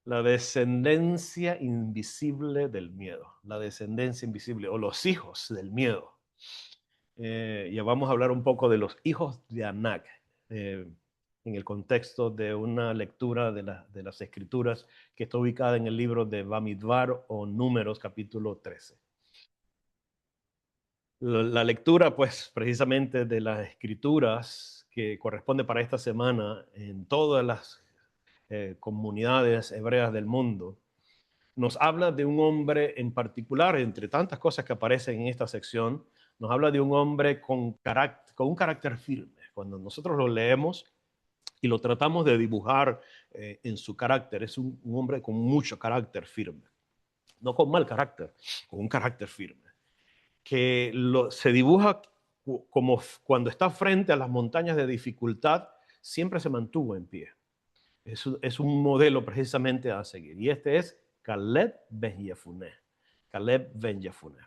La descendencia invisible del miedo, la descendencia invisible o los hijos del miedo. Ya vamos a hablar un poco de los hijos de Anak eh, en el contexto de una lectura de las escrituras que está ubicada en el libro de Bamidbar o Números capítulo 13. La lectura, pues, precisamente de las escrituras que corresponde para esta semana en todas las comunidades hebreas del mundo, nos habla de un hombre en particular, entre tantas cosas que aparecen en esta sección, nos habla de un hombre con un carácter firme. Cuando nosotros lo leemos y lo tratamos de dibujar en su carácter, es un hombre con mucho carácter firme, no con mal carácter, con un carácter firme, que se dibuja como cuando está frente a las montañas de dificultad, siempre se mantuvo en pie. Es un modelo precisamente a seguir. Y este es Caleb Ben Yefuneh. Caleb Ben Yefuneh.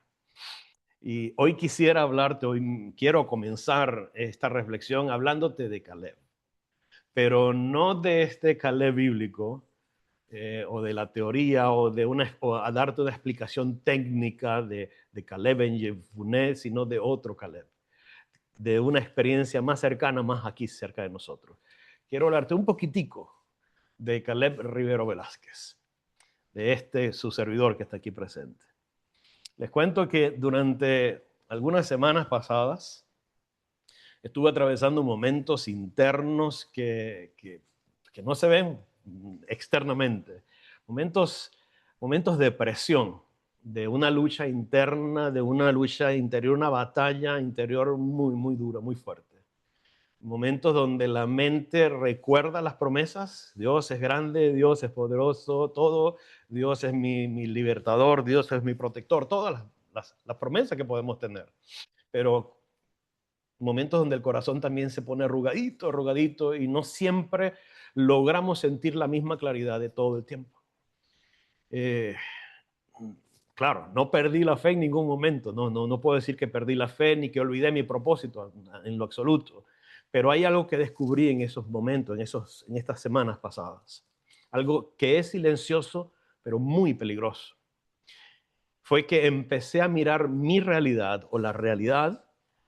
Y hoy quisiera hablarte, hoy quiero comenzar esta reflexión hablándote de Caleb, pero no de este Caleb bíblico o de la teoría o a darte una explicación técnica de Caleb Ben Yefuneh, sino de otro Caleb, de una experiencia más cercana, más aquí cerca de nosotros. Quiero hablarte un poquitico de Caleb Rivero Velázquez, de su servidor que está aquí presente. Les cuento que durante algunas semanas pasadas estuve atravesando momentos internos que no se ven externamente, momentos, momentos de presión, de una lucha interna, de una lucha interior, una batalla interior muy, muy dura, muy fuerte. Momentos donde la mente recuerda las promesas. Dios es grande, Dios es poderoso, todo. Dios es mi libertador, Dios es mi protector, todas las promesas que podemos tener. Pero momentos donde el corazón también se pone arrugadito, arrugadito, y no siempre logramos sentir la misma claridad de todo el tiempo. Eh, claro, no perdí la fe en ningún momento, no puedo decir que perdí la fe ni que olvidé mi propósito en lo absoluto, pero hay algo que descubrí en esos momentos, en estas semanas pasadas, algo que es silencioso, pero muy peligroso. Fue que empecé a mirar mi realidad o la realidad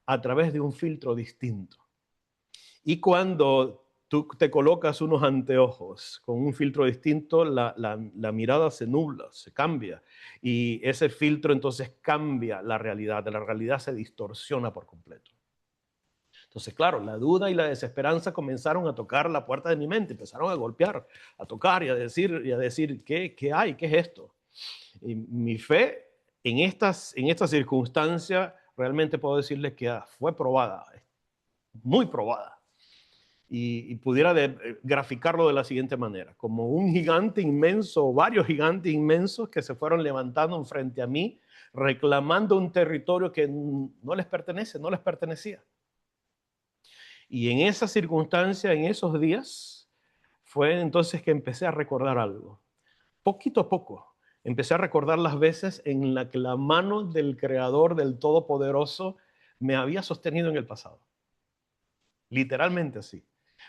a través de un filtro distinto. Y cuando tú te colocas unos anteojos con un filtro distinto, la mirada se nubla, se cambia. Y ese filtro entonces cambia la realidad se distorsiona por completo. Entonces, claro, la duda y la desesperanza comenzaron a tocar la puerta de mi mente, empezaron a golpear, a tocar y a decir ¿qué hay? ¿Qué es esto? Y mi fe en esta circunstancia realmente puedo decirles que fue probada, muy probada y pudiera graficarlo de la siguiente manera, como un gigante inmenso o varios gigantes inmensos que se fueron levantando frente a mí, reclamando un territorio que no les pertenece, no les pertenecía. Y en esa circunstancia, en esos días, fue entonces que empecé a recordar algo. Poquito a poco, empecé a recordar las veces en las que la mano del Creador, del Todopoderoso, me había sostenido en el pasado. Literalmente así.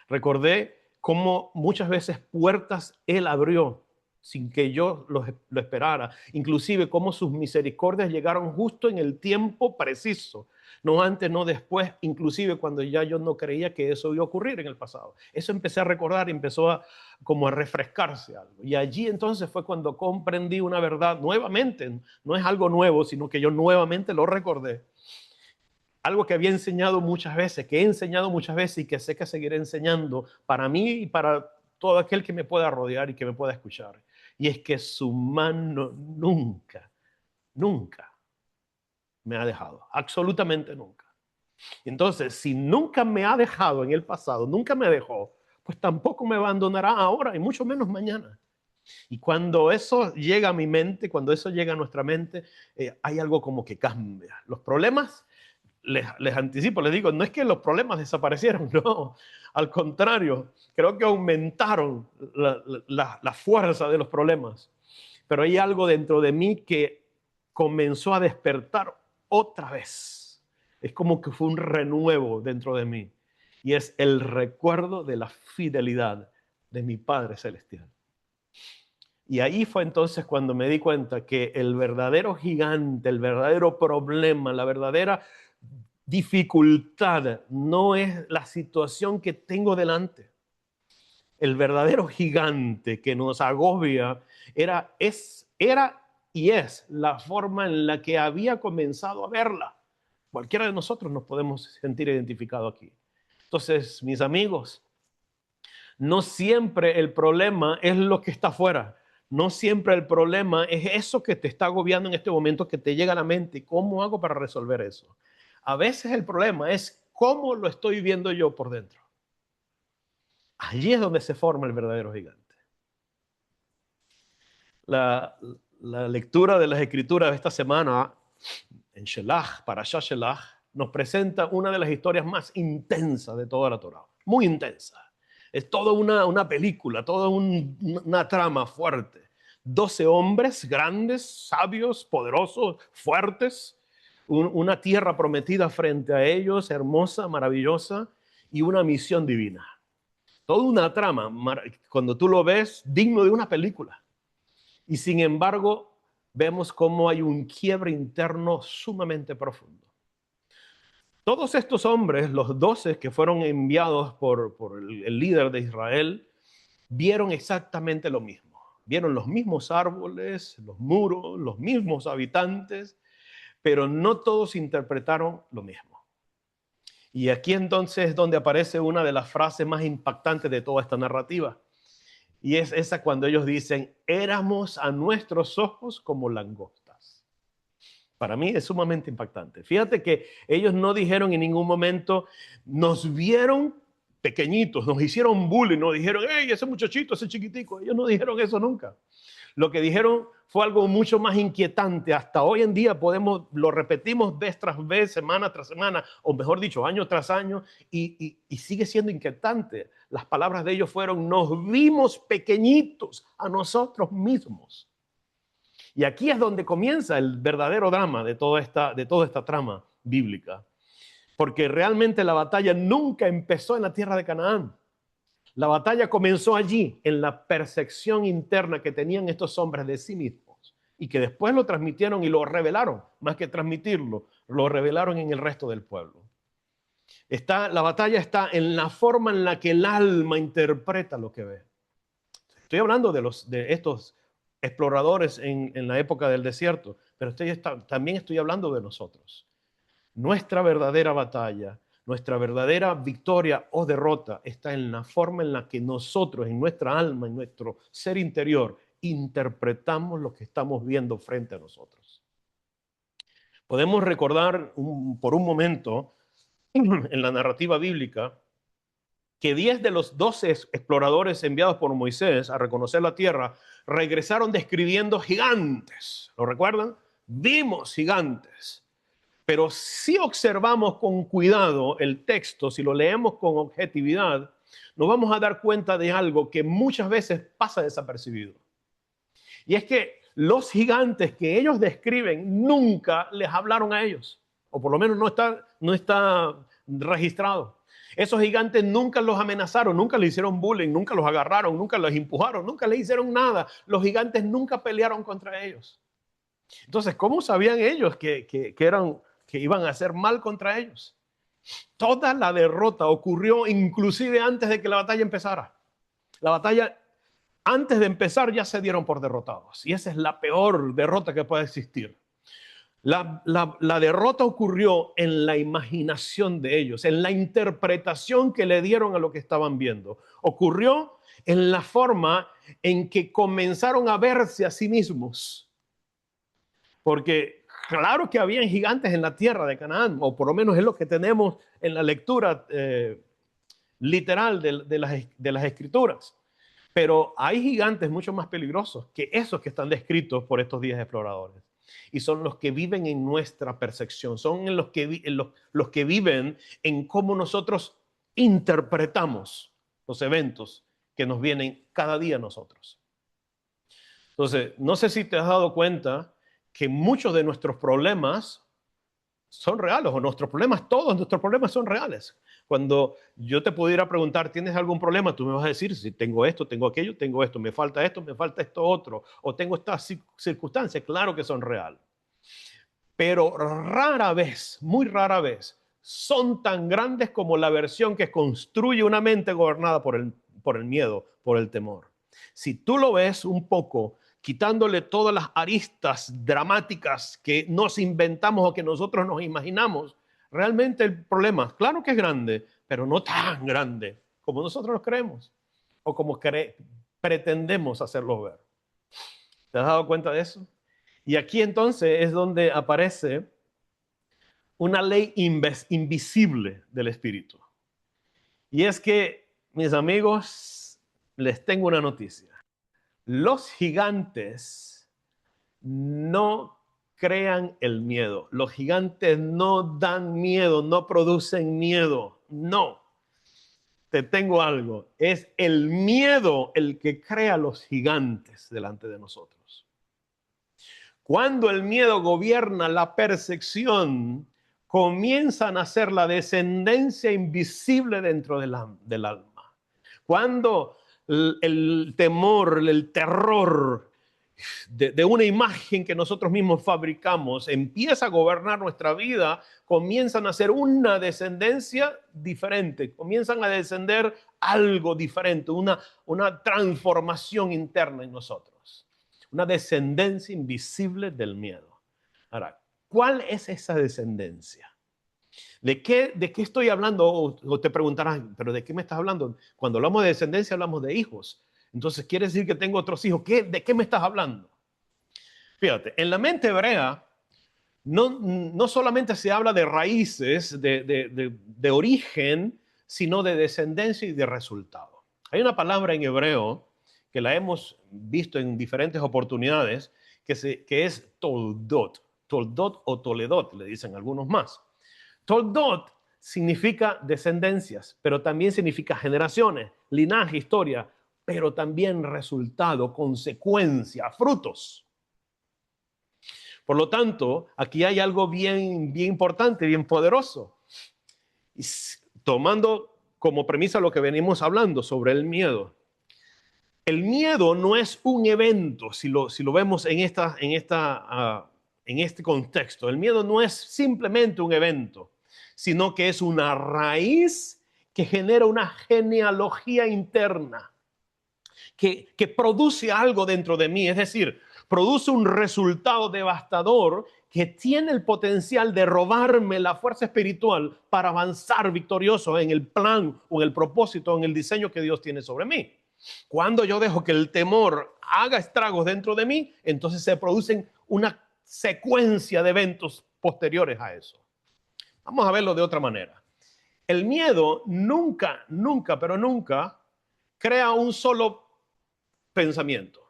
Recordé cómo muchas veces puertas Él abrió sin que yo lo esperara. Inclusive cómo sus misericordias llegaron justo en el tiempo preciso. No antes, no después, inclusive cuando ya yo no creía que eso iba a ocurrir en el pasado. Eso empecé a recordar y empezó como a refrescarse algo. Y allí entonces fue cuando comprendí una verdad nuevamente. No es algo nuevo, sino que yo nuevamente lo recordé, algo que había enseñado muchas veces, que he enseñado muchas veces y que sé que seguiré enseñando para mí y para todo aquel que me pueda rodear y que me pueda escuchar. Y es que su mano nunca, nunca me ha dejado, absolutamente nunca. Entonces, si nunca me ha dejado en el pasado, nunca me dejó, pues tampoco me abandonará ahora y mucho menos mañana. Y cuando eso llega a mi mente, cuando eso llega a nuestra mente, hay algo como que cambia. Los problemas les anticipo, les digo, no es que los problemas desaparecieron, no, al contrario, creo que aumentaron la fuerza de los problemas, pero hay algo dentro de mí que comenzó a despertar otra vez, es como que fue un renuevo dentro de mí, y es el recuerdo de la fidelidad de mi Padre Celestial. Y ahí fue entonces cuando me di cuenta que el verdadero gigante, el verdadero problema, la verdadera dificultad no es la situación que tengo delante. El verdadero gigante que nos agobia era y es la forma en la que había comenzado a verla. Cualquiera de nosotros nos podemos sentir identificados aquí. Entonces, mis amigos, no siempre el problema es lo que está afuera. No siempre el problema es eso que te está agobiando en este momento, que te llega a la mente. ¿Cómo hago para resolver eso? A veces el problema es cómo lo estoy viendo yo por dentro. Allí es donde se forma el verdadero gigante. La, la lectura de las escrituras de esta semana en Shelach, Parashat Shelach, nos presenta una de las historias más intensas de toda la Torá. Muy intensa. Es toda una película, toda una trama fuerte. 12 hombres grandes, sabios, poderosos, fuertes. Una tierra prometida frente a ellos, hermosa, maravillosa, y una misión divina. Toda una trama, cuando tú lo ves, digno de una película. Y sin embargo, vemos cómo hay un quiebre interno sumamente profundo. Todos estos hombres, los 12 que fueron enviados por el líder de Israel, vieron exactamente lo mismo. Vieron los mismos árboles, los muros, los mismos habitantes, pero no todos interpretaron lo mismo. Y aquí entonces es donde aparece una de las frases más impactantes de toda esta narrativa. Y es esa cuando ellos dicen, éramos a nuestros ojos como langostas. Para mí es sumamente impactante. Fíjate que ellos no dijeron en ningún momento, nos vieron pequeñitos, nos hicieron bullying, nos dijeron, hey, ese muchachito, ese chiquitico. Ellos no dijeron eso nunca. Lo que dijeron fue algo mucho más inquietante. Hasta hoy en día lo repetimos vez tras vez, semana tras semana, o mejor dicho, año tras año, y sigue siendo inquietante. Las palabras de ellos fueron, nos vimos pequeñitos a nosotros mismos. Y aquí es donde comienza el verdadero drama de toda esta trama bíblica. Porque realmente la batalla nunca empezó en la tierra de Canaán. La batalla comenzó allí, en la percepción interna que tenían estos hombres de sí mismos y que después lo transmitieron y lo revelaron, más que transmitirlo, lo revelaron en el resto del pueblo. La batalla está en la forma en la que el alma interpreta lo que ve. Estoy hablando de estos exploradores en la época del desierto, pero también estoy hablando de nosotros. Nuestra verdadera batalla, nuestra verdadera victoria o derrota está en la forma en la que nosotros, en nuestra alma, en nuestro ser interior, interpretamos lo que estamos viendo frente a nosotros. Podemos recordar por un momento en la narrativa bíblica que 10 de los 12 exploradores enviados por Moisés a reconocer la tierra regresaron describiendo gigantes. ¿Lo recuerdan? Vimos gigantes. Pero si observamos con cuidado el texto, si lo leemos con objetividad, nos vamos a dar cuenta de algo que muchas veces pasa desapercibido. Y es que los gigantes que ellos describen nunca les hablaron a ellos, o por lo menos no está registrado. Esos gigantes nunca los amenazaron, nunca les hicieron bullying, nunca los agarraron, nunca los empujaron, nunca les hicieron nada. Los gigantes nunca pelearon contra ellos. Entonces, ¿cómo sabían ellos que iban a hacer mal contra ellos? Toda la derrota ocurrió inclusive antes de que la batalla empezara. La batalla, antes de empezar, ya se dieron por derrotados. Y esa es la peor derrota que puede existir. La derrota ocurrió en la imaginación de ellos, en la interpretación que le dieron a lo que estaban viendo. Ocurrió en la forma en que comenzaron a verse a sí mismos. Porque claro que habían gigantes en la tierra de Canaán, o por lo menos es lo que tenemos en la lectura literal de las escrituras. Pero hay gigantes mucho más peligrosos que esos que están descritos por estos 10 exploradores. Y son los que viven en nuestra percepción, son los que viven en cómo nosotros interpretamos los eventos que nos vienen cada día a nosotros. Entonces, no sé si te has dado cuenta que muchos de nuestros problemas son reales, o nuestros problemas, todos nuestros problemas son reales. Cuando yo te pudiera preguntar, ¿tienes algún problema? Tú me vas a decir, si tengo esto, tengo aquello, tengo esto, me falta esto otro, o tengo estas circunstancias, claro que son reales. Pero rara vez, muy rara vez, son tan grandes como la versión que construye una mente gobernada por el miedo, por el temor. Si tú lo ves un poco, quitándole todas las aristas dramáticas que nos inventamos o que nosotros nos imaginamos, realmente el problema, claro que es grande, pero no tan grande como nosotros lo creemos o como pretendemos hacerlo ver. ¿Te has dado cuenta de eso? Y aquí entonces es donde aparece una ley invisible del Espíritu. Y es que, mis amigos, les tengo una noticia. Los gigantes no crean el miedo. Los gigantes no dan miedo, no producen miedo. No. Te tengo algo. Es el miedo el que crea los gigantes delante de nosotros. Cuando el miedo gobierna la percepción, comienza a nacer la descendencia invisible dentro del alma. Cuando el temor, el terror de una imagen que nosotros mismos fabricamos empieza a gobernar nuestra vida, comienzan a ser una descendencia diferente, comienzan a descender algo diferente, una transformación interna en nosotros. Una descendencia invisible del miedo. Ahora, ¿cuál es esa descendencia? ¿De qué estoy hablando? O te preguntarán, ¿pero de qué me estás hablando? Cuando hablamos de descendencia, hablamos de hijos. Entonces, ¿quiere decir que tengo otros hijos? ¿De qué me estás hablando? Fíjate, en la mente hebrea, no solamente se habla de raíces, de origen, sino de descendencia y de resultado. Hay una palabra en hebreo que la hemos visto en diferentes oportunidades, que es toldot. Toldot o toledot, le dicen algunos más. Toldot significa descendencias, pero también significa generaciones, linaje, historia, pero también resultado, consecuencia, frutos. Por lo tanto, aquí hay algo bien importante, bien poderoso. Y tomando como premisa lo que venimos hablando sobre el miedo. El miedo no es un evento, si lo vemos en este contexto. El miedo no es simplemente un evento, sino que es una raíz que genera una genealogía interna, que produce algo dentro de mí. Es decir, produce un resultado devastador que tiene el potencial de robarme la fuerza espiritual para avanzar victorioso en el plan o en el propósito, en el diseño que Dios tiene sobre mí. Cuando yo dejo que el temor haga estragos dentro de mí, entonces se producen una secuencia de eventos posteriores a eso. Vamos a verlo de otra manera. El miedo nunca, pero nunca crea un solo pensamiento.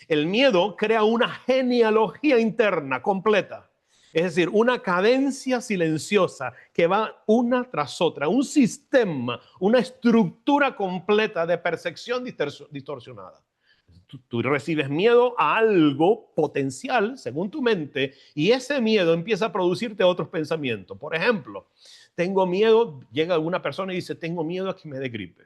El miedo crea una genealogía interna completa. Es decir, una cadencia silenciosa que va una tras otra, un sistema, una estructura completa de percepción distorsionada. Tú recibes miedo a algo potencial, según tu mente, y ese miedo empieza a producirte otros pensamientos. Por ejemplo, tengo miedo, llega alguna persona y dice, tengo miedo a que me dé gripe.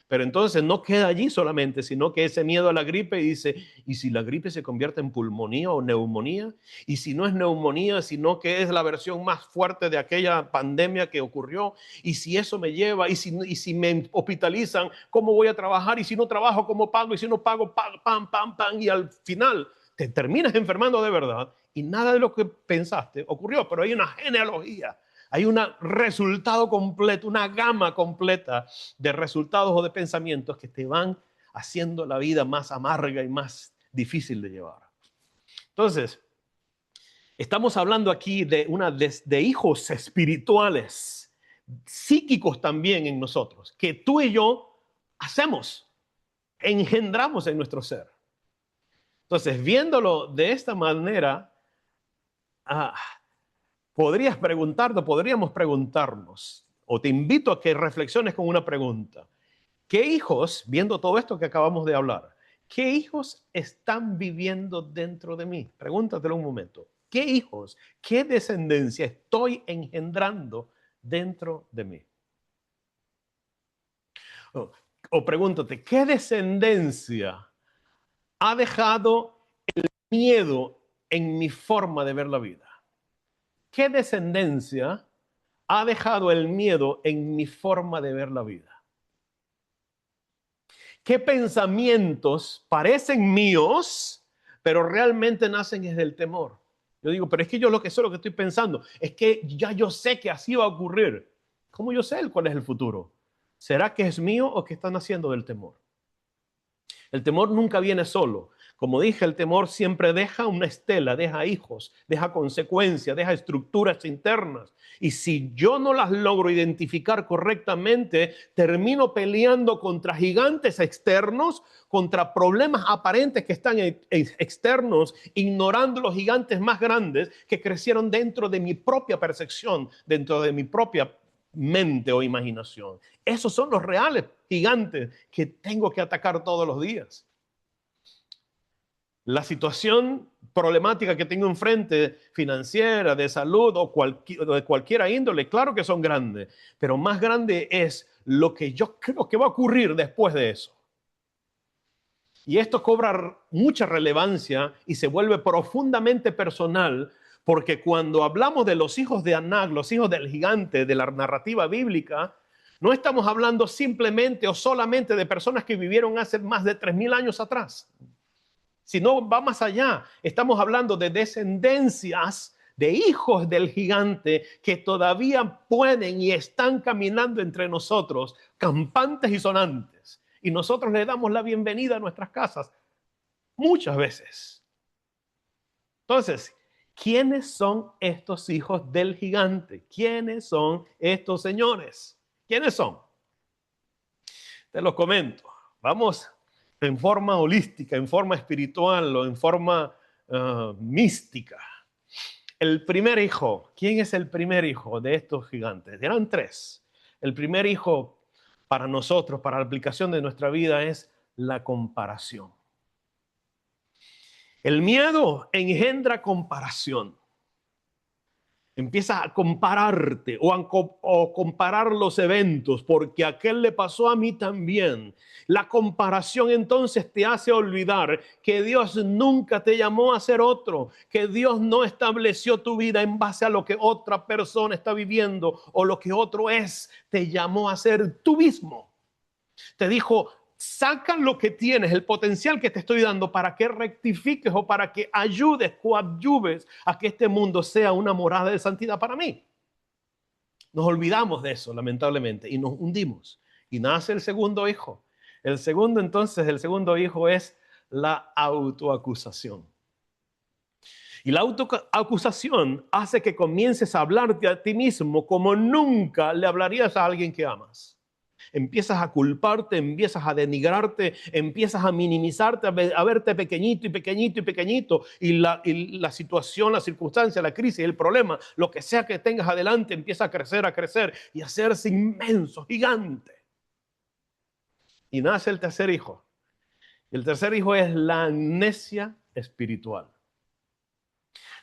Pero entonces no queda allí solamente, sino que ese miedo a la gripe, y dice, ¿y si la gripe se convierte en pulmonía o neumonía? Y si no es neumonía, sino que es la versión más fuerte de aquella pandemia que ocurrió, y si eso me lleva, y si me hospitalizan, ¿cómo voy a trabajar? Y si no trabajo, ¿cómo pago? Y si no pago, pam, y al final te terminas enfermando de verdad, y nada de lo que pensaste ocurrió, pero hay una genealogía. Hay un resultado completo, una gama completa de resultados o de pensamientos que te van haciendo la vida más amarga y más difícil de llevar. Entonces, estamos hablando aquí de hijos espirituales, psíquicos también en nosotros, que tú y yo hacemos, engendramos en nuestro ser. Entonces, viéndolo de esta manera, podríamos preguntarnos, o te invito a que reflexiones con una pregunta. ¿Qué hijos, viendo todo esto que acabamos de hablar, qué hijos están viviendo dentro de mí? Pregúntatelo un momento. ¿Qué hijos, qué descendencia estoy engendrando dentro de mí? O pregúntate, ¿qué descendencia ha dejado miedo en mi forma de ver la vida? ¿Qué descendencia ha dejado el miedo en mi forma de ver la vida? ¿Qué pensamientos parecen míos, pero realmente nacen desde el temor? Yo digo, pero es que yo lo que sé, lo que estoy pensando, es que ya yo sé que así va a ocurrir. ¿Cómo yo sé cuál es el futuro? ¿Será que es mío o que está naciendo del temor? El temor nunca viene solo. Como dije, el temor siempre deja una estela, deja hijos, deja consecuencias, deja estructuras internas. Y si yo no las logro identificar correctamente, termino peleando contra gigantes externos, contra problemas aparentes que están externos, ignorando los gigantes más grandes que crecieron dentro de mi propia percepción, dentro de mi propia mente o imaginación. Esos son los reales gigantes que tengo que atacar todos los días. La situación problemática que tengo enfrente, financiera, de salud o de cualquier índole, claro que son grandes, pero más grande es lo que yo creo que va a ocurrir después de eso. Y esto cobra mucha relevancia y se vuelve profundamente personal, porque cuando hablamos de los hijos de Anak, los hijos del gigante de la narrativa bíblica, no estamos hablando simplemente o solamente de personas que vivieron hace más de 3.000 años atrás. Sino va más allá. Estamos hablando de descendencias de hijos del gigante que todavía pueden y están caminando entre nosotros, campantes y sonantes. Y nosotros le damos la bienvenida a nuestras casas muchas veces. Entonces, ¿quiénes son estos hijos del gigante? ¿Quiénes son estos señores? ¿Quiénes son? Te los comento. Vamos en forma holística, en forma espiritual o en forma mística. El primer hijo, ¿quién es el primer hijo de estos gigantes? Eran tres. El primer hijo para nosotros, para la aplicación de nuestra vida, es la comparación. El miedo engendra comparación. Empiezas a compararte o comparar los eventos, porque a aquel le pasó a mí también. La comparación entonces te hace olvidar que Dios nunca te llamó a ser otro, que Dios no estableció tu vida en base a lo que otra persona está viviendo o lo que otro es. Te llamó a ser tú mismo. Te dijo, saca lo que tienes, el potencial que te estoy dando para que rectifiques o para que ayudes, coadyuves a que este mundo sea una morada de santidad para mí. Nos olvidamos de eso, lamentablemente, y nos hundimos. Y nace el segundo hijo. El segundo hijo es la autoacusación. Y la autoacusación hace que comiences a hablarte a ti mismo como nunca le hablarías a alguien que amas. Empiezas a culparte, empiezas a denigrarte, empiezas a minimizarte, a verte pequeñito y pequeñito y pequeñito. Y la situación, la circunstancia, la crisis, el problema, lo que sea que tengas adelante, empieza a crecer y a hacerse inmenso, gigante. Y nace el tercer hijo. El tercer hijo es la amnesia espiritual.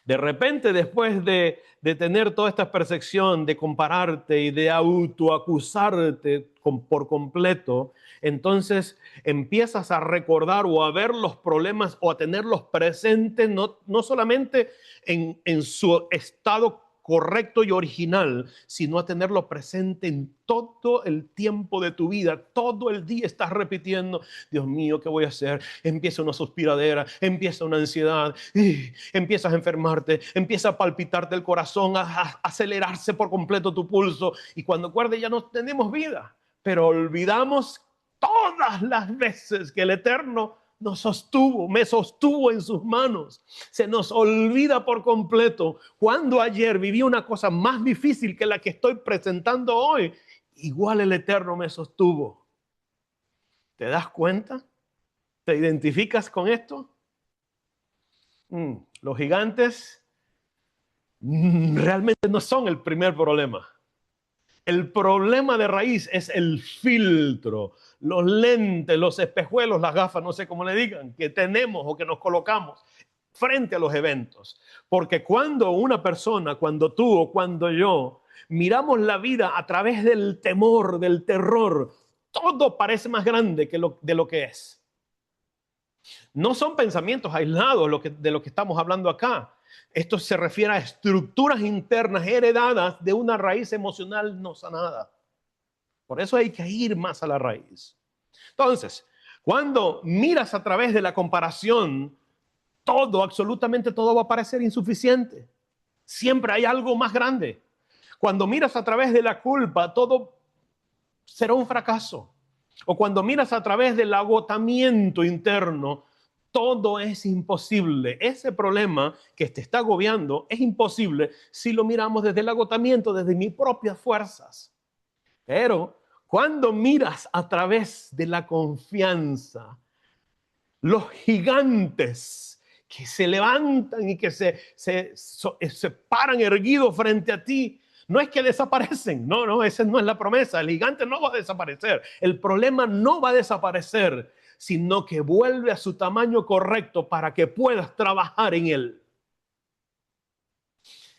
De repente, después de tener toda esta percepción, de compararte y de autoacusarte por completo, entonces empiezas a recordar o a ver los problemas o a tenerlos presentes, no solamente en su estado correcto y original, sino a tenerlo presente en todo el tiempo de tu vida. Todo el día estás repitiendo, Dios mío, ¿qué voy a hacer? Empieza una suspiradera, empieza una ansiedad, empiezas a enfermarte, empieza a palpitarte el corazón, a acelerarse por completo tu pulso, y cuando acuerdes ya no tenemos vida, pero olvidamos todas las veces que el Eterno me sostuvo en sus manos. Se nos olvida por completo cuando ayer viví una cosa más difícil que la que estoy presentando hoy. Igual el Eterno me sostuvo. ¿Te das cuenta? ¿Te identificas con esto? Los gigantes realmente no son el primer problema. El problema de raíz es el filtro, los lentes, los espejuelos, las gafas, no sé cómo le digan, que tenemos o que nos colocamos frente a los eventos. Porque cuando una persona, cuando tú o cuando yo, miramos la vida a través del temor, del terror, todo parece más grande de lo que es. No son pensamientos aislados de lo que estamos hablando acá. Esto se refiere a estructuras internas heredadas de una raíz emocional no sanada. Por eso hay que ir más a la raíz. Entonces, cuando miras a través de la comparación, todo, absolutamente todo va a parecer insuficiente. Siempre hay algo más grande. Cuando miras a través de la culpa, todo será un fracaso. O cuando miras a través del agotamiento interno, todo es imposible. Ese problema que te está agobiando es imposible si lo miramos desde el agotamiento, desde mis propias fuerzas. Pero cuando miras a través de la confianza, los gigantes que se levantan y que se paran erguidos frente a ti, no es que desaparecen, no, esa no es la promesa. El gigante no va a desaparecer, el problema no va a desaparecer, sino que vuelve a su tamaño correcto para que puedas trabajar en él.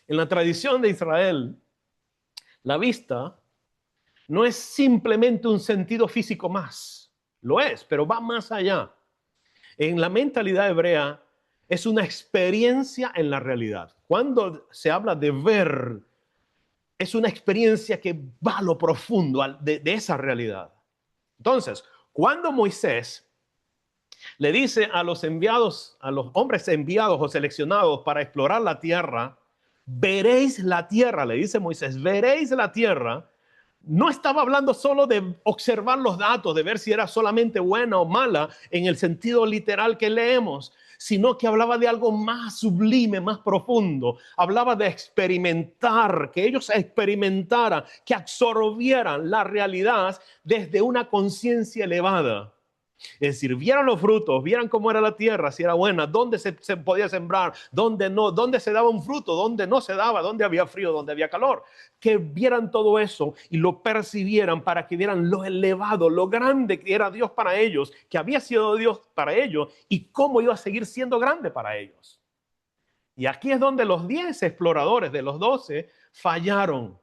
En la tradición de Israel, la vista no es simplemente un sentido físico más, lo es, pero va más allá. En la mentalidad hebrea es una experiencia en la realidad. Cuando se habla de ver, es una experiencia que va a lo profundo de esa realidad. Entonces, cuando Moisés le dice a los enviados, a los hombres enviados o seleccionados para explorar la tierra, veréis la tierra, le dice Moisés, veréis la tierra. No estaba hablando solo de observar los datos, de ver si era solamente buena o mala en el sentido literal que leemos, sino que hablaba de algo más sublime, más profundo. Hablaba de experimentar, que ellos experimentaran, que absorbieran la realidad desde una conciencia elevada. Es decir, vieran los frutos, vieran cómo era la tierra, si era buena, dónde se podía sembrar, dónde no, dónde se daba un fruto, dónde no se daba, dónde había frío, dónde había calor. Que vieran todo eso y lo percibieran para que vieran lo elevado, lo grande que era Dios para ellos, que había sido Dios para ellos y cómo iba a seguir siendo grande para ellos. Y aquí es donde los 10 exploradores de los 12 fallaron.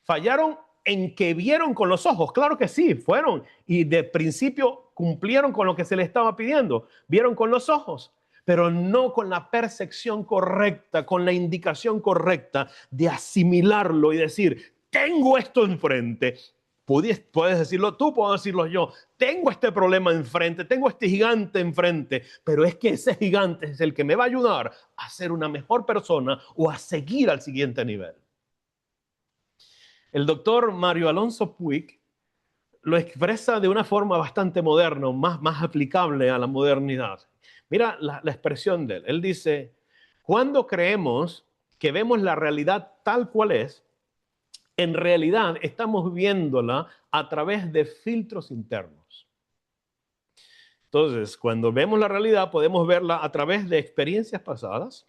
Fallaron en que vieron con los ojos, claro que sí, fueron y de principio cumplieron con lo que se les estaba pidiendo, vieron con los ojos, pero no con la percepción correcta, con la indicación correcta de asimilarlo y decir, tengo esto enfrente. Puedes decirlo tú, puedo decirlo yo, tengo este problema enfrente, tengo este gigante enfrente, pero es que ese gigante es el que me va a ayudar a ser una mejor persona o a seguir al siguiente nivel. El doctor Mario Alonso Puig lo expresa de una forma bastante moderna, más aplicable a la modernidad. Mira la expresión de él. Él dice, cuando creemos que vemos la realidad tal cual es, en realidad estamos viéndola a través de filtros internos. Entonces, cuando vemos la realidad, podemos verla a través de experiencias pasadas,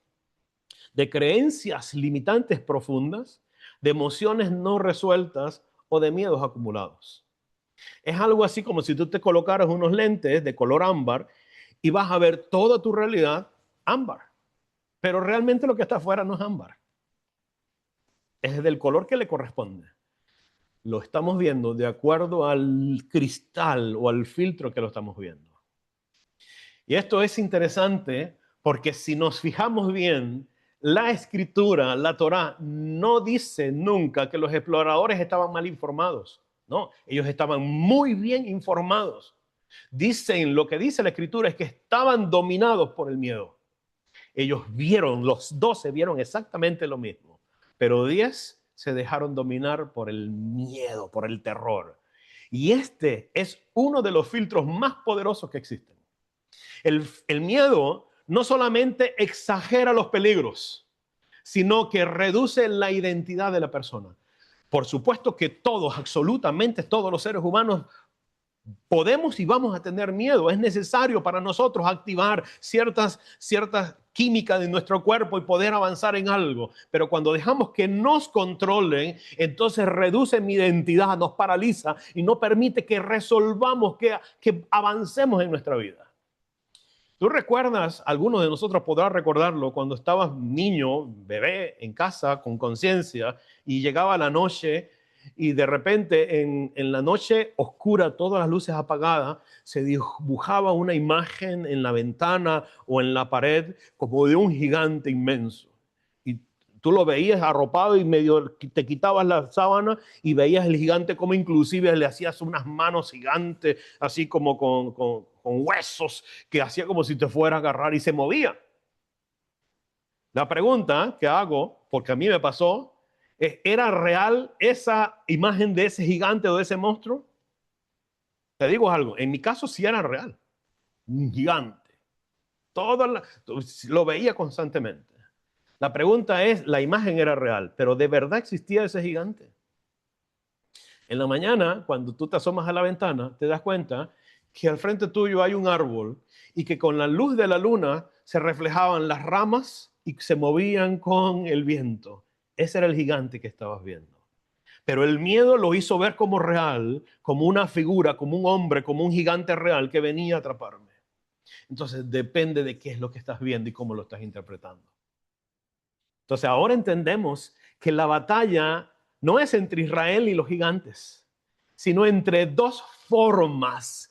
de creencias limitantes profundas, de emociones no resueltas o de miedos acumulados. Es algo así como si tú te colocaras unos lentes de color ámbar y vas a ver toda tu realidad ámbar. Pero realmente lo que está afuera no es ámbar. Es del color que le corresponde. Lo estamos viendo de acuerdo al cristal o al filtro que lo estamos viendo. Y esto es interesante porque si nos fijamos bien, la escritura, la Torá, no dice nunca que los exploradores estaban mal informados. No, ellos estaban muy bien informados. Dicen, lo que dice la escritura es que estaban dominados por el miedo. Ellos vieron, los 12 vieron exactamente lo mismo, pero 10 se dejaron dominar por el miedo, por el terror. Y este es uno de los filtros más poderosos que existen. El miedo no solamente exagera los peligros, sino que reduce la identidad de la persona. Por supuesto que todos, absolutamente todos los seres humanos podemos y vamos a tener miedo. Es necesario para nosotros activar ciertas químicas de nuestro cuerpo y poder avanzar en algo. Pero cuando dejamos que nos controlen, entonces reduce mi identidad, nos paraliza y no permite que resolvamos, que avancemos en nuestra vida. Tú recuerdas, algunos de nosotros podrán recordarlo, cuando estabas niño, bebé, en casa, con conciencia, y llegaba la noche y de repente en la noche oscura, todas las luces apagadas, se dibujaba una imagen en la ventana o en la pared como de un gigante inmenso. Y tú lo veías arropado y medio te quitabas la sábana y veías el gigante como inclusive le hacías unas manos gigantes, así como con huesos, que hacía como si te fuera a agarrar y se movía. La pregunta que hago, porque a mí me pasó, es, ¿era real esa imagen de ese gigante o de ese monstruo? Te digo algo, en mi caso sí era real, un gigante. Lo veía constantemente. La pregunta es, la imagen era real, pero ¿de verdad existía ese gigante? En la mañana, cuando tú te asomas a la ventana, te das cuenta que al frente tuyo hay un árbol y que con la luz de la luna se reflejaban las ramas y se movían con el viento. Ese era el gigante que estabas viendo. Pero el miedo lo hizo ver como real, como una figura, como un hombre, como un gigante real que venía a atraparme. Entonces depende de qué es lo que estás viendo y cómo lo estás interpretando. Entonces ahora entendemos que la batalla no es entre Israel y los gigantes, sino entre dos formas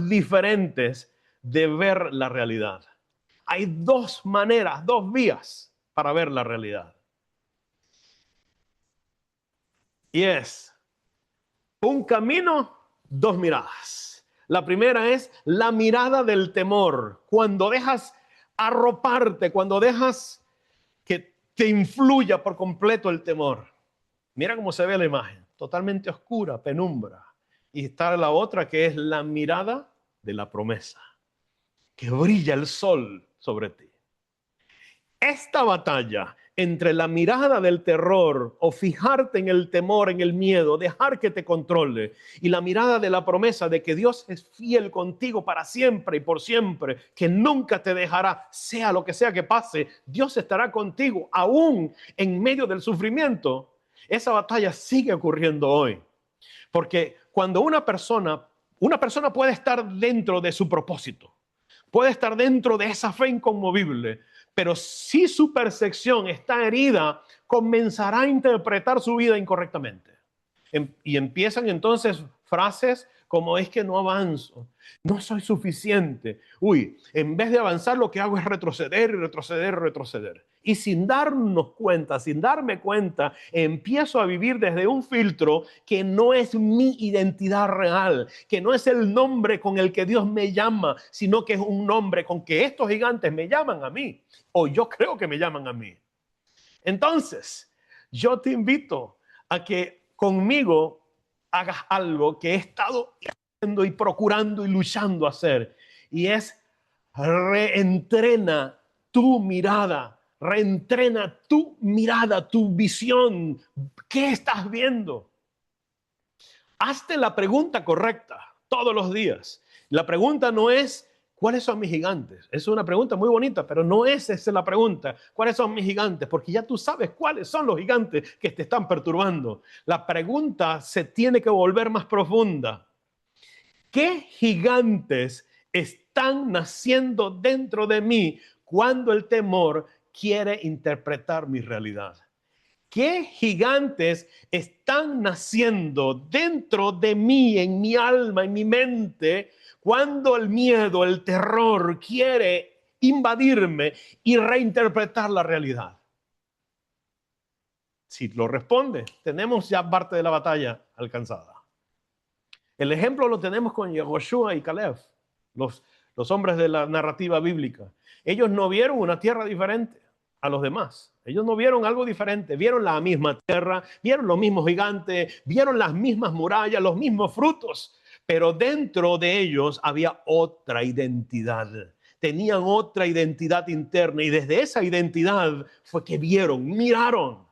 diferentes de ver la realidad. Hay dos maneras, dos vías para ver la realidad. Y es un camino, dos miradas. La primera es la mirada del temor. Cuando dejas arroparte, cuando dejas que te influya por completo el temor. Mira cómo se ve la imagen, totalmente oscura, penumbra. Y está la otra que es la mirada de la promesa, que brilla el sol sobre ti. Esta batalla entre la mirada del terror o fijarte en el temor, en el miedo, dejar que te controle, y la mirada de la promesa de que Dios es fiel contigo para siempre y por siempre, que nunca te dejará, sea lo que sea que pase, Dios estará contigo aún en medio del sufrimiento. Esa batalla sigue ocurriendo hoy, porque cuando una persona puede estar dentro de su propósito, puede estar dentro de esa fe inconmovible, pero si su percepción está herida, comenzará a interpretar su vida incorrectamente. Y empiezan entonces frases como es que no avanzo, no soy suficiente. Uy, en vez de avanzar lo que hago es retroceder y retroceder, retroceder. Y sin darnos cuenta, sin darme cuenta, empiezo a vivir desde un filtro que no es mi identidad real, que no es el nombre con el que Dios me llama, sino que es un nombre con que estos gigantes me llaman a mí, o yo creo que me llaman a mí. Entonces, yo te invito a que conmigo hagas algo que he estado haciendo y procurando y luchando a hacer, y es reentrena tu mirada, tu visión. ¿Qué estás viendo? Hazte la pregunta correcta todos los días. La pregunta no es ¿cuáles son mis gigantes? Es una pregunta muy bonita, pero no es esa la pregunta. ¿Cuáles son mis gigantes? Porque ya tú sabes cuáles son los gigantes que te están perturbando. La pregunta se tiene que volver más profunda. ¿Qué gigantes están naciendo dentro de mí cuando el temor quiere interpretar mi realidad? ¿Qué gigantes están naciendo dentro de mí, en mi alma, en mi mente, cuando el miedo, el terror quiere invadirme y reinterpretar la realidad? Si lo responde, tenemos ya parte de la batalla alcanzada. El ejemplo lo tenemos con Joshua y Caleb, los hombres de la narrativa bíblica. Ellos no vieron una tierra diferente a los demás. Ellos no vieron algo diferente, vieron la misma tierra, vieron los mismos gigantes, vieron las mismas murallas, los mismos frutos, pero dentro de ellos había otra identidad. Tenían otra identidad interna y desde esa identidad fue que miraron.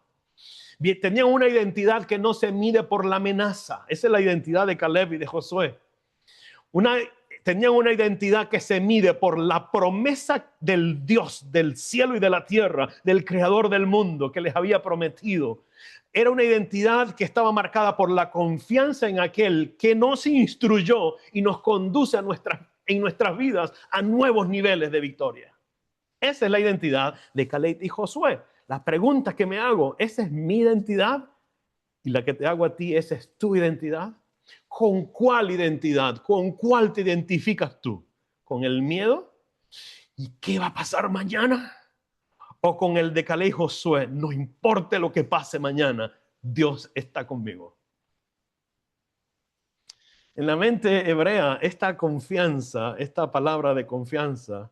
Tenían una identidad que no se mide por la amenaza. Esa es la identidad de Caleb y de Josué. Tenían una identidad que se mide por la promesa del Dios del cielo y de la tierra, del creador del mundo que les había prometido. Era una identidad que estaba marcada por la confianza en aquel que nos instruyó y nos conduce a nuestras en nuestras vidas a nuevos niveles de victoria. Esa es la identidad de Caleb y Josué. La pregunta que me hago, ¿esa es mi identidad? Y la que te hago a ti, ¿esa es tu identidad? ¿Con cuál identidad? ¿Con cuál te identificas tú? ¿Con el miedo? ¿Y qué va a pasar mañana? ¿O con el de Caleb y Josué? No importa lo que pase mañana, Dios está conmigo. En la mente hebrea, esta confianza, esta palabra de confianza,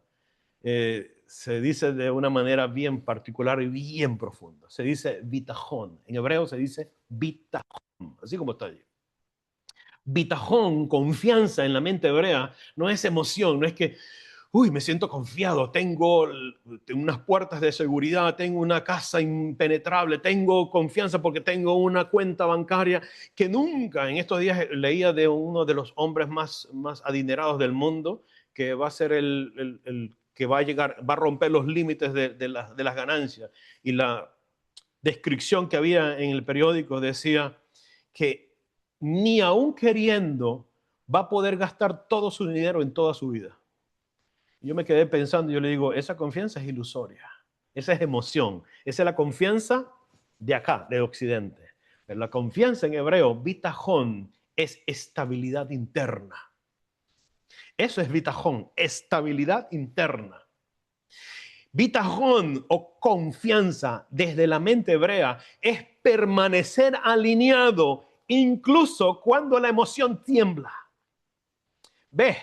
se dice de una manera bien particular y bien profunda. Se dice bitajón. En hebreo se dice bitajón, así como está allí. Bitajón, confianza en la mente hebrea, no es emoción, no es que, uy, me siento confiado, tengo unas puertas de seguridad, tengo una casa impenetrable, tengo confianza porque tengo una cuenta bancaria que nunca. En estos días leía de uno de los hombres más adinerados del mundo, que va a ser el que va a llegar, va a romper los límites de las ganancias. Y la descripción que había en el periódico decía que ni aún queriendo va a poder gastar todo su dinero en toda su vida. Yo me quedé pensando, yo le digo, esa confianza es ilusoria, esa es emoción, esa es la confianza de acá, de Occidente. Pero la confianza en hebreo, bitajón, es estabilidad interna. Eso es bitajón, estabilidad interna. Bitajón o confianza desde la mente hebrea es permanecer alineado incluso cuando la emoción tiembla. ¿Ves?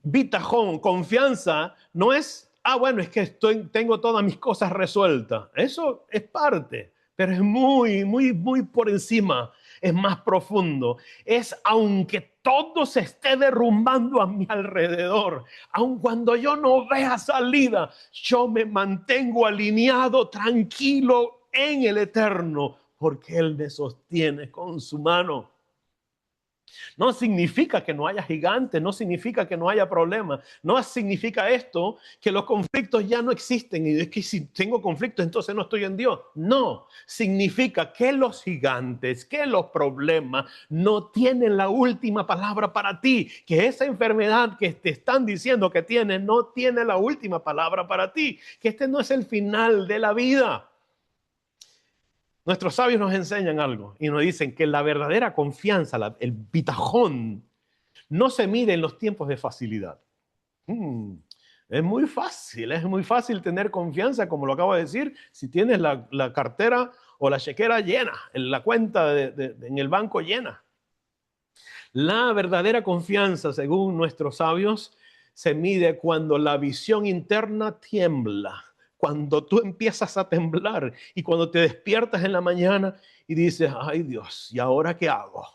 Bitajón, confianza, no es, bueno, es que tengo todas mis cosas resueltas. Eso es parte, pero es muy por encima, es más profundo. Es aunque todo se esté derrumbando a mi alrededor, aun cuando yo no vea salida, yo me mantengo alineado, tranquilo en el eterno, porque Él me sostiene con su mano. No significa que no haya gigantes, no significa que no haya problemas, no significa esto que los conflictos ya no existen y es que si tengo conflictos entonces no estoy en Dios. No, significa que los gigantes, que los problemas no tienen la última palabra para ti, que esa enfermedad que te están diciendo que tienes no tiene la última palabra para ti, que este no es el final de la vida. Nuestros sabios nos enseñan algo y nos dicen que la verdadera confianza, el bitajón, no se mide en los tiempos de facilidad. Es muy fácil tener confianza, como lo acabo de decir, si tienes la cartera o la chequera llena, la cuenta en el banco llena. La verdadera confianza, según nuestros sabios, se mide cuando la visión interna tiembla. Cuando tú empiezas a temblar y cuando te despiertas en la mañana y dices, ay Dios, ¿y ahora qué hago?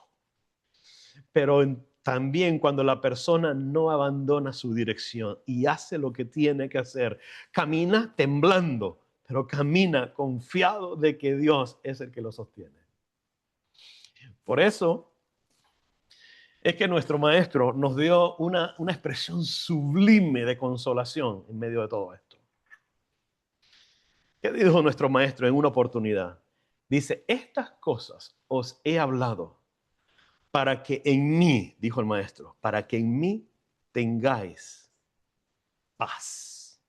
Pero también cuando la persona no abandona su dirección y hace lo que tiene que hacer, camina temblando, pero camina confiado de que Dios es el que lo sostiene. Por eso es que nuestro maestro nos dio una expresión sublime de consolación en medio de todo esto. ¿Qué dijo nuestro maestro en una oportunidad? Dice, estas cosas os he hablado para que en mí, dijo el maestro, para que en mí tengáis paz.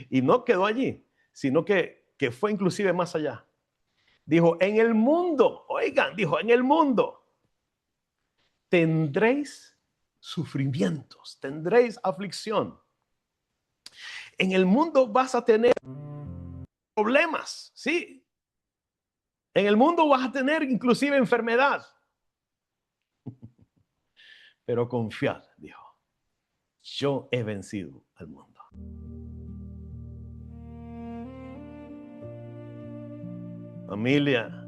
Y no quedó allí, sino que fue inclusive más allá. Dijo, en el mundo, oigan, dijo, en el mundo tendréis sufrimientos, tendréis aflicción. En el mundo vas a tener problemas, sí. En el mundo vas a tener inclusive enfermedad. Pero confiad, dijo, yo he vencido al mundo. Familia,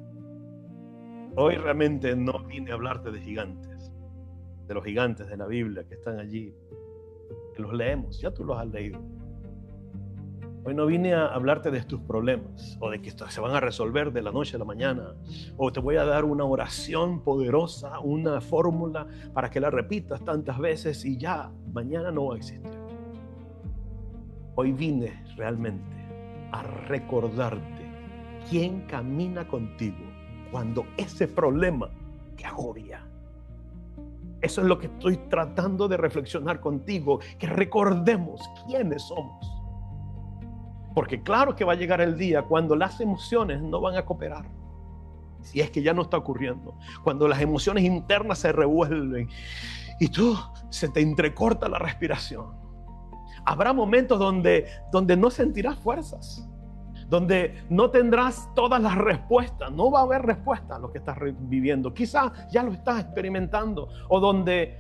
hoy realmente no vine a hablarte de gigantes, de los gigantes de la Biblia que están allí, que los leemos, ya tú los has leído. Hoy no vine a hablarte de tus problemas o de que se van a resolver de la noche a la mañana, o te voy a dar una oración poderosa, una fórmula para que la repitas tantas veces y ya mañana no va a existir. Hoy vine realmente a recordarte quién camina contigo cuando ese problema te agobia. Eso es lo que estoy tratando de reflexionar contigo, que recordemos quiénes somos. Porque claro que va a llegar el día cuando las emociones no van a cooperar. Si es que ya no está ocurriendo. Cuando las emociones internas se revuelven y tú se te entrecorta la respiración. Habrá momentos donde no sentirás fuerzas, donde no tendrás todas las respuestas. No va a haber respuesta a lo que estás viviendo. Quizás ya lo estás experimentando. O donde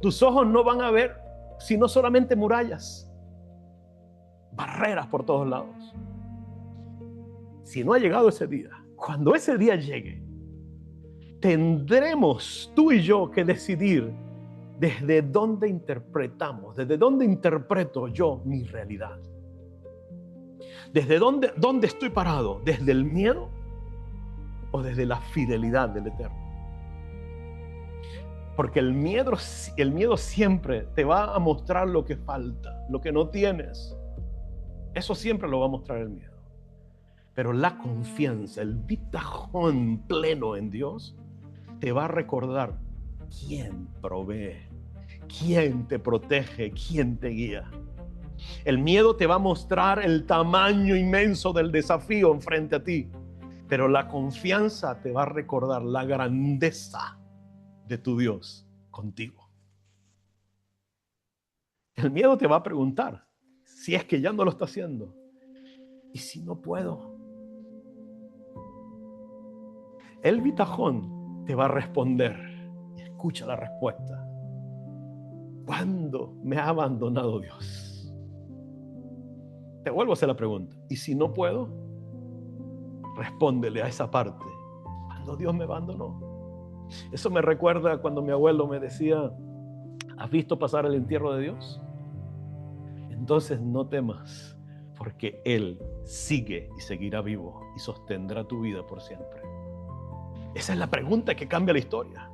tus ojos no van a ver sino solamente murallas, barreras por todos lados. Si no ha llegado ese día, cuando ese día llegue, tendremos tú y yo que decidir desde dónde interpretamos, desde dónde interpreto yo mi realidad. ¿Desde dónde estoy parado? ¿Desde el miedo o desde la fidelidad del Eterno? Porque el miedo siempre te va a mostrar lo que falta, lo que no tienes. Eso siempre lo va a mostrar el miedo. Pero la confianza, el bitajón pleno en Dios, te va a recordar quién provee, quién te protege, quién te guía. El miedo te va a mostrar el tamaño inmenso del desafío enfrente a ti, pero la confianza te va a recordar la grandeza de tu Dios contigo. El miedo te va a preguntar si es que ya no lo está haciendo. ¿Y si no puedo? El bitajón te va a responder. Escucha la respuesta. ¿Cuándo me ha abandonado Dios? Te vuelvo a hacer la pregunta. ¿Y si no puedo? Respóndele a esa parte. ¿Cuándo Dios me abandonó? Eso me recuerda cuando mi abuelo me decía: ¿has visto pasar el entierro de Dios? Entonces no temas, porque Él sigue y seguirá vivo y sostendrá tu vida por siempre. Esa es la pregunta que cambia la historia.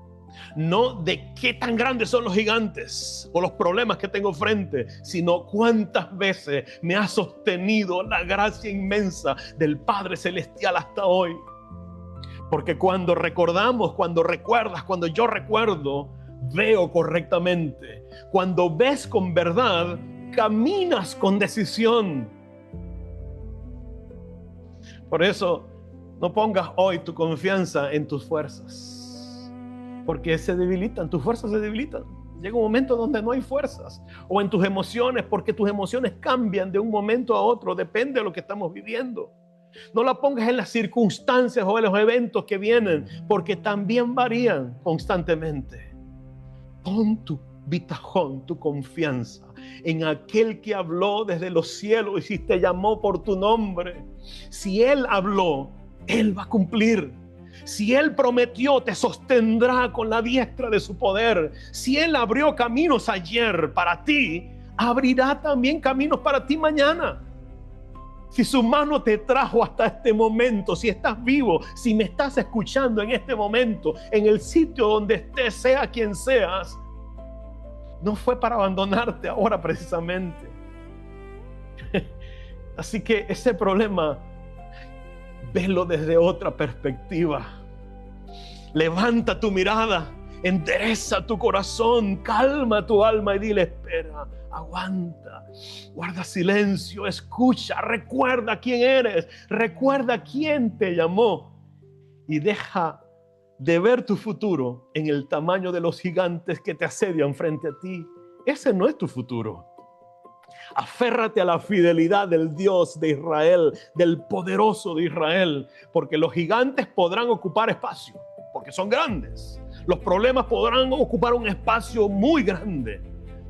No de qué tan grandes son los gigantes o los problemas que tengo frente, sino cuántas veces me ha sostenido la gracia inmensa del Padre Celestial hasta hoy. Porque cuando recordamos, cuando recuerdas, cuando yo recuerdo, veo correctamente. Cuando ves con verdad, caminas con decisión. Por eso, no pongas hoy tu confianza en tus fuerzas, porque se debilitan, tus fuerzas se debilitan. Llega un momento donde no hay fuerzas, o en tus emociones, porque tus emociones cambian de un momento a otro, depende de lo que estamos viviendo. No la pongas en las circunstancias o en los eventos que vienen, porque también varían constantemente. Pon tu bitajón, tu confianza en aquel que habló desde los cielos y si te llamó por tu nombre. Si Él habló, Él va a cumplir. Si Él prometió, te sostendrá con la diestra de su poder. Si Él abrió caminos ayer para ti, abrirá también caminos para ti mañana. Si su mano te trajo hasta este momento, si estás vivo, si me estás escuchando en este momento, en el sitio donde estés, sea quien seas, no fue para abandonarte ahora precisamente. Así que ese problema, velo desde otra perspectiva. Levanta tu mirada, endereza tu corazón, calma tu alma y dile: espera, aguanta, guarda silencio, escucha, recuerda quién eres, recuerda quién te llamó y deja de ver tu futuro en el tamaño de los gigantes que te asedian frente a ti. Ese no es tu futuro. Aférrate a la fidelidad del Dios de Israel, del poderoso de Israel, porque los gigantes podrán ocupar espacio, porque son grandes. Los problemas podrán ocupar un espacio muy grande,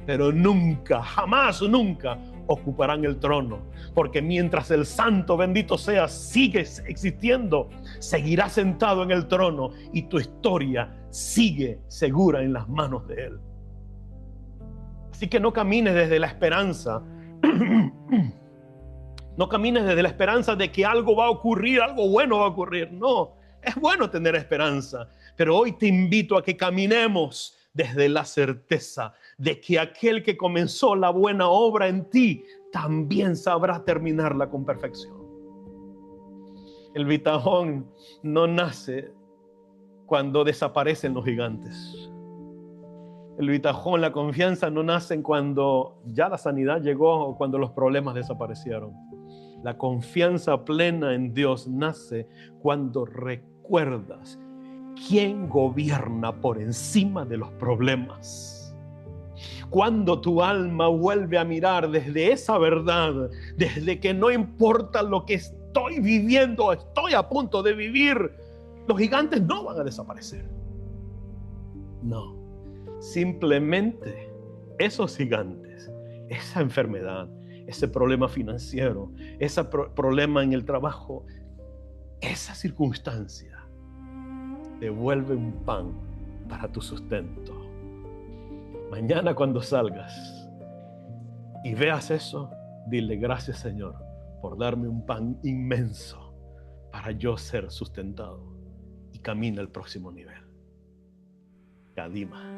pero nunca, jamás, nunca ocuparán el trono, porque mientras el santo bendito sea sigue existiendo, seguirá sentado en el trono y tu historia sigue segura en las manos de Él. Así que no camines desde la esperanza. No camines desde la esperanza de que algo va a ocurrir, algo bueno va a ocurrir. No, es bueno tener esperanza, pero hoy te invito a que caminemos desde la certeza de que aquel que comenzó la buena obra en ti también sabrá terminarla con perfección. El bitajón no nace cuando desaparecen los gigantes. El bitajón, la confianza no nacen cuando ya la sanidad llegó o cuando los problemas desaparecieron. La confianza plena en Dios nace cuando recuerdas quién gobierna por encima de los problemas. Cuando tu alma vuelve a mirar desde esa verdad, desde que no importa lo que estoy viviendo, estoy a punto de vivir, los gigantes no van a desaparecer. No, simplemente esos gigantes, esa enfermedad, ese problema financiero, ese problema en el trabajo, esa circunstancia te vuelve un pan para tu sustento. Mañana cuando salgas y veas eso, dile gracias Señor por darme un pan inmenso para yo ser sustentado y camina al próximo nivel. Kadima.